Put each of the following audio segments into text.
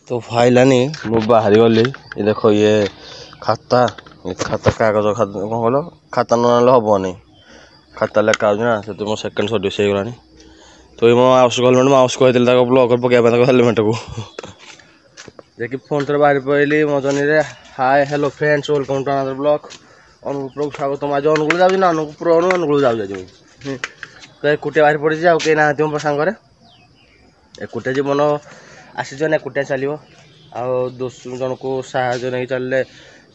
तो फाइलानी मु बाहर गली ये देखो ये खाता कागज खाता कौन कल खाता ना हेनी खाता लेखा ना से मो सेकेंड सर्विस हो गलानी तो ये मो माउस हेलमेट माउस कहते ब्लॉक पकड़ा हेलमेट को देखिए फोन थोड़ा बाहर पड़े मो जनी hi hello friends welcome to another blog अनुकूल स्वागत आज अनुकूल जाऊँ ना अनुकूल अनुकूल जाऊँ तो एकुटिया बाहर पड़ी जाऊ कहीं ना मो सांगे एकुटिया जीवन आसीचन एकुटिया चलो आउ जन को साहय नहीं चलने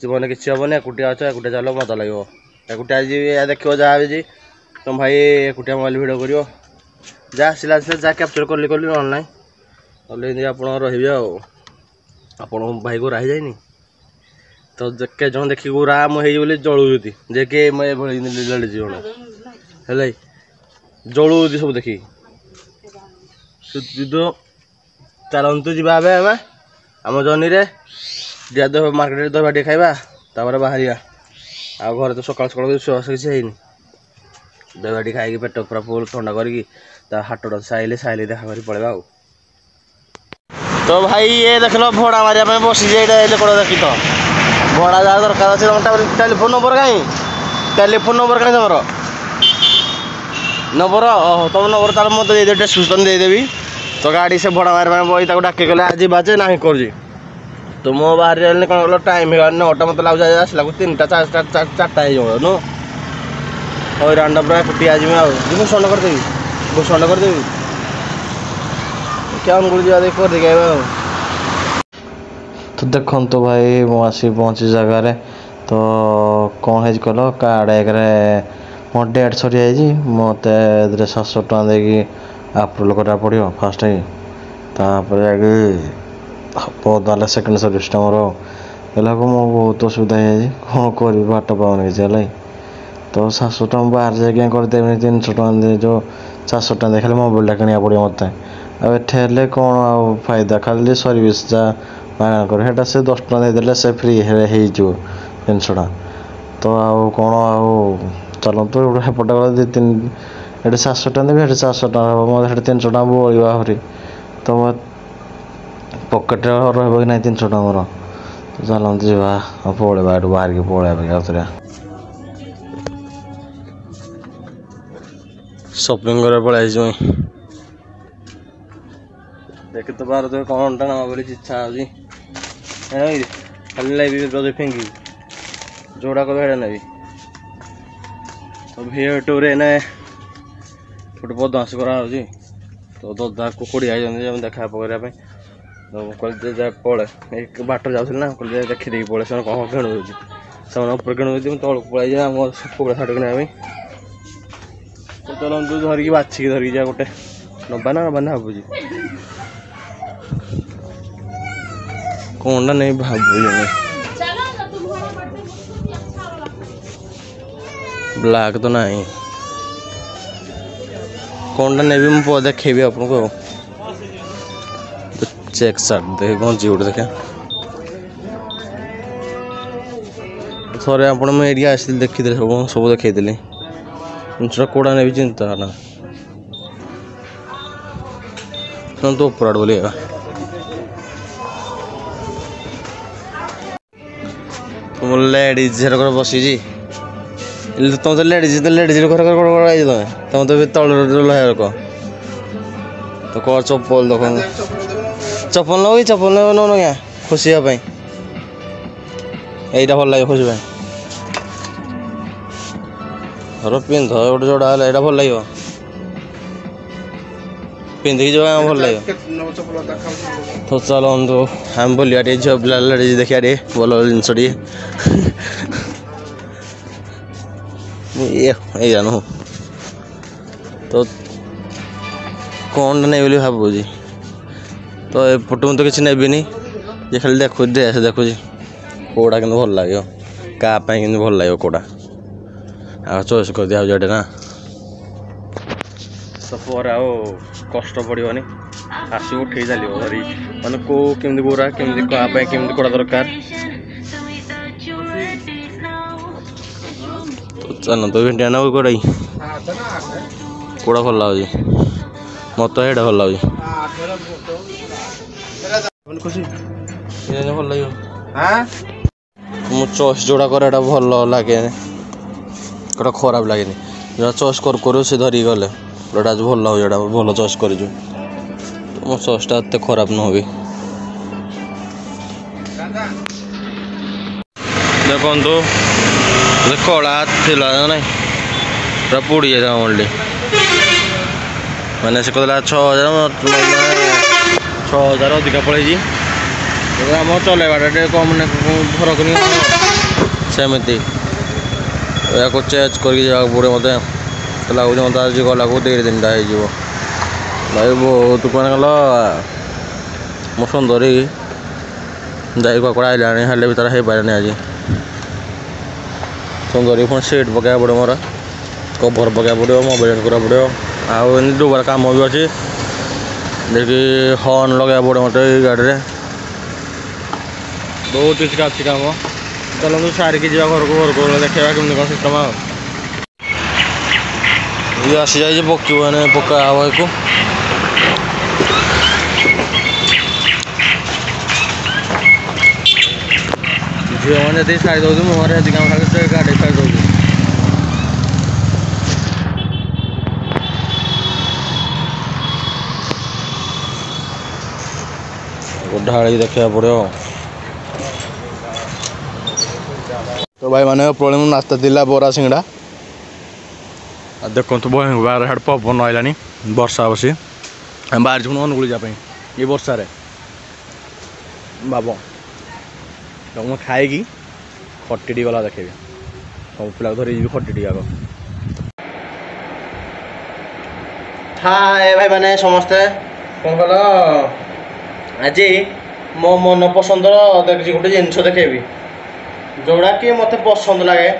जीवन किसी हेनी एकुटिया अच्छे एकुटिया चलो मजा लगे एकुटिया जी देखो जहाँ भी तुम भाई एकुटिया मोबाइल भिड कर जहाँ आसला जहाँ कैप्चर कली कली ना आप आपण भाई गोरा जाइनी तो के जन देखी गोरा मुझे जलुती जे के लेडीज जन है जलुती सब देखी चलतु जा आम जर्नी मार्केट दही टे खाइबा बाहर आ घर तो सकाल सकाल विश्वास किसी है दही खाई पेट पूरा फुल ठंडा करके हाट साइले साइले देखा कर पड़ेगा। तो भाई ये देख लो भड़ा मारिया बसी कौन देखी तो भड़ा जहाँ दरकार अच्छे टेलीफोन नंबर कहीं टेलीफोन नंबर कहीं तुम नंबर तुम नंबर ताल मत दे डिस्क्रिप्शन देदेवी तो गाड़ी से भड़ा मारे बही डाक गले आज बाजे ना कर तो मो बाहर कौन कल टाइम है 9टा मत लगे आसला 3टा 4टा हो हईरान पूरा कुटी आज भूषण करदेवी भूषण करदेवी क्या अनुकूल जा देख कर तो देखो तो भाई मु आसी पहुँची जगार तो कौन है कल कार्ड एक मो डेट सरी मत 700 टका देकी अप्रूवल करा पड़ो फास्ट तापर जाके सेकेंड सर्विस मोर है मो बहुत असुविधा है कौन कर बाट पाऊनी किसी तो 700 टका बाहर जाए करदेवी 300 टका जो 400 टका देखा मोबाइल किना पड़ो मत एठे कौन आ फायदा खाली सर्विस जा मागणा कर से 10 टका देदेले से फ्री हो 300 टका तो आउ कौन आउ चलतु हेपटा गला 2-3 ये 700 टका देवी 400 टका मत 300 टका बोल आहरी तो पकेट रही ना 300 टका मोर तो चलते जावा पलैबा बाहर की पलैबा शॉपिंग कर पलि देख तो बाहर तो कौन टा ना बोली इच्छा होगी खाली लाइबी रज फेंगी जोड़ा को भेड़ नेबी तो भीड़ टूरे ने गोटे बदमाश कराऊँगी तो ददा कुकुड़ी आई देखा पकड़ापी तो कहते पड़े एक बाट जाऊँ ना कहते देखी पड़े से कौन किणुच से उपर किणुच तौक पलि मो कुकुड़ा छाट कि तो चलतु धरिकी बाछिकी धरिकी जा गोटे नबा ना नबा भावुँ कौन नहीं भावुँ ब्लैक तो नहीं कौन नहीं मुझे देखेबी आपको तो चेक सर्ट देखे गंजी गोटे देखे थे आपड़ी आस देखी सब देखी कौड़ा ने भी चिंता ना तो ऊपर बोलिए तुम लेडीज बसी तुम तो लेडीज घर तुम तो तल लोक तो कौन चप्पल देख चप्पल नो चप्पल नो क्या खुशी यहाँ भल लगे खुशी पिंध गोटे जोड़ा है भल लगे पिंधिकी जो भल लगे तो चलतु आम बोलिया झील पिला लेडीज देखा भल जिनस ये नु तो कौन नहीं बोली भावुँ तो एपट तो किसी नेबिनी ये खाली देखु ड्रेस देखु कौड़ा कि भल लगे क्या भल लगे कौड़ा आ चॉइस कर दिया जेटे ना तो पर आओ कष्ट पड़ोनी आस उठे चलो धरी मैंने कौ केमी गोरा केमी केमी कौड़ा दरकार तो चलते भिंडिया ना कौड़ा कौड़ा भल लगे मत तो ये भल लगे ଖୁସି ଭଲ ଲାଗିବ ମୁଁ ଚଏସ୍ ଯୋଉଟା କରେ ଏଇଟା ଭଲ ଲାଗେନି ଏଇଟା ଖରାପ ଲାଗେନି ଯୋଉଟା ଚଏସ୍ କରୁ ସେ ଧରିକି ଗଲେ ଏଇଟା ଭଲ ଲାଗୁଛି ଏଇଟା ଭଲ ଚଏସ୍ କରିଛୁ ମୋ ଚଏସ୍ଟା ଏତେ ଖରାପ ନୁହଁ ବି ଦେଖନ୍ତୁ କଳା ଥିଲା ନାଇଁ ପୁରା ପୋଡ଼ି ଯାଇଥିଲା ମଲ୍ଟି ମାନେ ସେ କହିଲା 6,000 ଅଧିକା ପଳେଇଛି ଆମ ଚଲେଇବାଟା ଟିକେ କମ୍ ଫରକ ନି ସେମିତି ଏହାକୁ ଚେଞ୍ଜ କରିକି ଯିବାକୁ ପଡ଼ିବ ମୋତେ ଲାଗୁଛି ମୋତେ ଆଜି ଗଲାକୁ 2-3ଟା ହେଇଯିବ ଭାଇ ବହୁତ ମାନେ ଗଲ ମୋ ସୁନ୍ଦରୀ ଯାଇ କୁଆଡ଼େ ଆଇଲାଣି ହେଲେ ବି ତାର ହେଇପାରିଲାନି ଆଜି ସୁନ୍ଦରୀ ପୁଣି ସିଟ୍ ପକାଇବାକୁ ପଡ଼ିବ ମୋର କଭର୍ ପକାଇବାକୁ ପଡ଼ିବ ମୋବାଇଲ୍ କରିବାକୁ ପଡ଼ିବ ଆଉ ଏମିତି ଦୁବାର କାମ ବି ଅଛି ଦେଖି ହର୍ନ ଲଗାଇବାକୁ ପଡ଼ିବ ମୋତେ ଏଇ ଗାଡ଼ିରେ ବହୁତ କିଛି ଅଛି କାମ ଚାଲନ୍ତୁ ସାରିକି ଯିବା ଘରକୁ ଦେଖେଇବା କେମିତି କ'ଣ ସିଷ୍ଟମ୍ ଆଉ ଇଏ ଆସିଯାଇଛି ପକିବ ମାନେ ପକା ହେବ ଏକୁ ଝିଅମାନେ ଯେତିକି ସାରି ଦେଉଛି ମୁହଁରେ ସେତିକି କାମ ଖାଲି ଗାଡ଼ି ସାରି ଦେଉଛି ଢାଳିକି ଦେଖିବାକୁ ପଡ଼ିବ ତ ଭାଇମାନେ ପ୍ରବଳ ନାସ୍ତା ଥିଲା ବରା ସିଙ୍ଗଡ଼ା ଆଉ ଦେଖନ୍ତୁ ବାହାର ହାଡ଼ ପବନ ଆଇଲାଣି ବର୍ଷା ବସି ଆମେ ବାହାରିଛୁ ପୁଣି ଅନୁଗୁଳ ଯିବା ପାଇଁ ଏ ବର୍ଷାରେ ଭାବ ତ ମୁଁ ଖାଇକି ଖଟିଟି ଗଲା ଦେଖେଇବି ସବୁ ପିଲାକୁ ଧରି ଯିବି ଖଟିଟି ଆଗ ହାଏ ଭାଇମାନେ ସମସ୍ତେ କ'ଣ କଲ ଆଜି ମୋ ମନ ପସନ୍ଦର ଦେଖିଛି ଗୋଟେ ଜିନିଷ ଦେଖେଇବି ଯୋଉଟାକି ମୋତେ ପସନ୍ଦ ଲାଗେ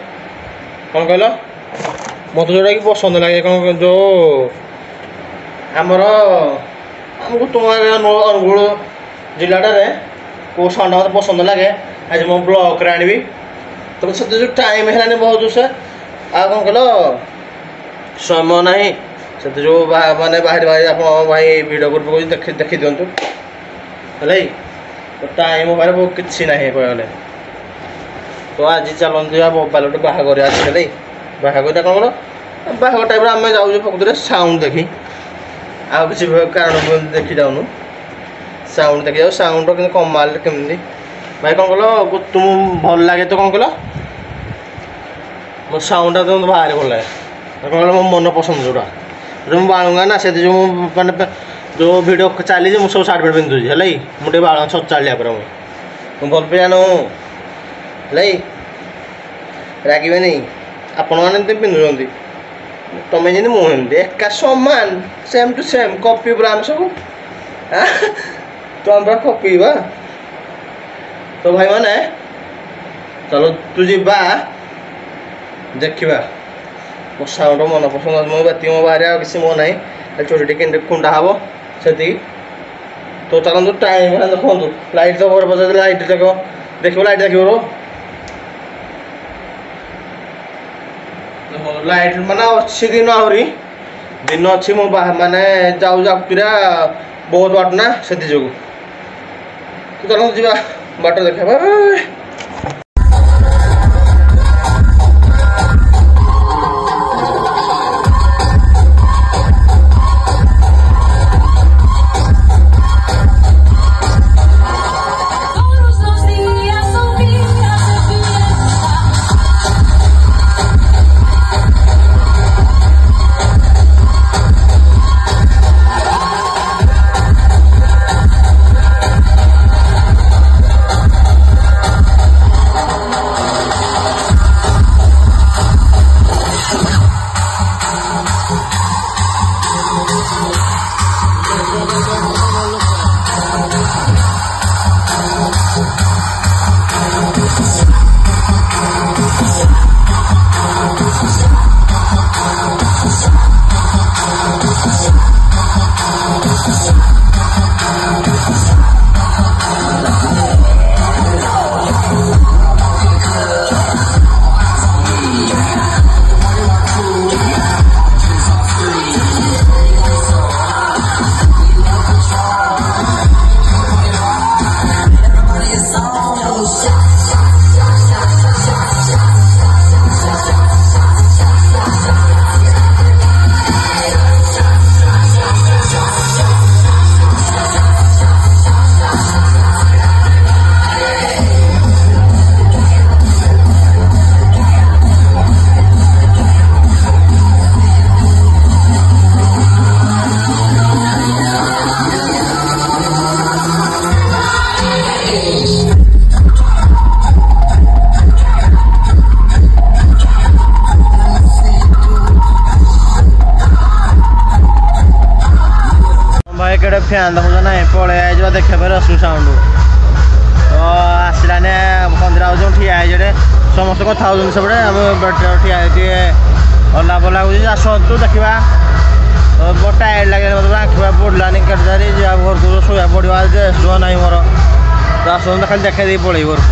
କ'ଣ କହିଲ ମୋତେ ଯୋଉଟାକି ପସନ୍ଦ ଲାଗେ କ'ଣ ଯେଉଁ ଆମକୁ ତୁମ ଅନୁଗୁଳ ଜିଲ୍ଲାଟାରେ କେଉଁ ସାଉଣ୍ଡ ମୋତେ ପସନ୍ଦ ଲାଗେ ଆଜି ମୁଁ ବ୍ଲଗ୍ରେ ଆଣିବି ତ ସେତେ ଯେଉଁ ଟାଇମ୍ ହେଲାନି ବହୁତ ସେ ଆଉ କ'ଣ କହିଲ ସମୟ ନାହିଁ ସେତେ ଯେଉଁ ମାନେ ବାହାରି ଆପଣ ଭାଇ ଭିଡ଼ିଓ ଗ୍ରୁପ୍ ଦେଖି ଦିଅନ୍ତୁ ହେଲା ଟାଇମ୍ ମୋବାଇଲ୍ କିଛି ନାହିଁ କହିବାକୁ ଗଲେ ତ ଆଜି ଚାଲନ୍ତୁ ଯିବା ମୋବାଇଲ୍ ଗୋଟେ ବାହାଘର ଅଛି ହେଲା ବାହାଘରଟା କ'ଣ କର ବାହାଘର ଟାଇପ୍ର ଆମେ ଯାଉଛୁ ପ୍ରକୃତରେ ସାଉଣ୍ଡ ଦେଖି ଆଉ କିଛି କାରଣ ଦେଖି ଯାଉନୁ ସାଉଣ୍ଡ ଦେଖି ଯାଉ ସାଉଣ୍ଡର କିନ୍ତୁ କମାଲ କେମିତି ଭାଇ କ'ଣ କଲ ତୁମକୁ ଭଲ ଲାଗେ ତ କ'ଣ କଲ ମୋ ସାଉଣ୍ଡଟା ତ ଭାରି ଭଲ ଲାଗେ କ'ଣ କହିଲ ମୋ ମନ ପସନ୍ଦ ଯେଉଁଟା ମୁଁ ବାଳୁଙ୍ଗା ନା ସେଠି ଯେଉଁ ମାନେ ଯେଉଁ ଭିଡ଼ିଓ ଚାଲିଛି ମୁଁ ସବୁ ସାର୍ଟ ପ୍ୟାଣ୍ଟ ପିନ୍ଧୁଛି ହେଲା ମୁଁ ଟିକେ ବାଳୁଙ୍ଗା ଚାଲିବା ପରେ ମୁଁ ଭଲ ପିଲା ନୁହଁ ହେଲା ରାଗିବେନି ଆପଣମାନେ ଏମିତି ପିନ୍ଧୁଛନ୍ତି ତମେ ଯେମିତି ମୁଁ ଏମିତି ଏକା ସମାନ ସେମ୍ ଟୁ ସେମ୍ କପି ପୁରା ଆମେ ସବୁ ତ ଆମେ ପୁରା କପି ବା ତ ଭାଇମାନେ ଚାଲ ତୁ ଯିବା ଦେଖିବା ମୋ ସାଉଣ୍ଡ ମନ ପସନ୍ଦ ମୋ ବାତିକି ମୋ ବାହାରେ ଆଉ କିଛି ମୋ ନାହିଁ ଚୋରି ଟିକେ କୁଣ୍ଡା ହେବ ସେତିକି ତ ଚାଲନ୍ତୁ ଟାଇମ୍ ହେଲା ଦେଖନ୍ତୁ ଲାଇଟ୍ ତ ଘର ପଚାରିଲେ ଲାଇଟ୍ ଦେଖିବ ଲାଇଟ୍ ଦେଖିବ ଲାଇଟ୍ ମାନେ ଅଛି ଦିନ ଆହୁରି ଦିନ ଅଛି ମୁଁ ମାନେ ଯାଉ ପୁରା ବହୁତ ବାଟ ନା ସେଥିଯୋଗୁଁ ତ ଚାଲନ୍ତୁ ଯିବା ବାଟ ଦେଖିବା ଗୋଟେ ଫ୍ୟାନ୍ ଦେଖୁଛ ନାହିଁ ପଳେଇ ଆଇଯିବ ଦେଖିବା ପାଇଁ ରସୁ ସାଉଣ୍ଡ ତ ଆସିଲାନି କନ୍ଦିରା ହେଉଛି ଠିଆ ହେଇଛି ଏଠି ସମସ୍ତେ କଥା ହେଉଛନ୍ତି ସେପଟେ ଆମେ ଠିଆ ହେଇଛି ଅଲା ବଲା ହେଉଛି ଆସନ୍ତୁ ଦେଖିବା ଟାୟାର୍ଡ ଲାଗିଲା ମୋତେ ଆଖିବା ପଡ଼ିଲାନି କେତେ ଯିବା ଘରକୁ ଶୋଇବା ପଡ଼ିବ ରେଷ୍ଟ ନାହିଁ ମୋର ତ ଆସନ୍ତୁ ଖାଲି ଦେଖାଇ ଦେଇକି ପଳେଇ ଘରକୁ।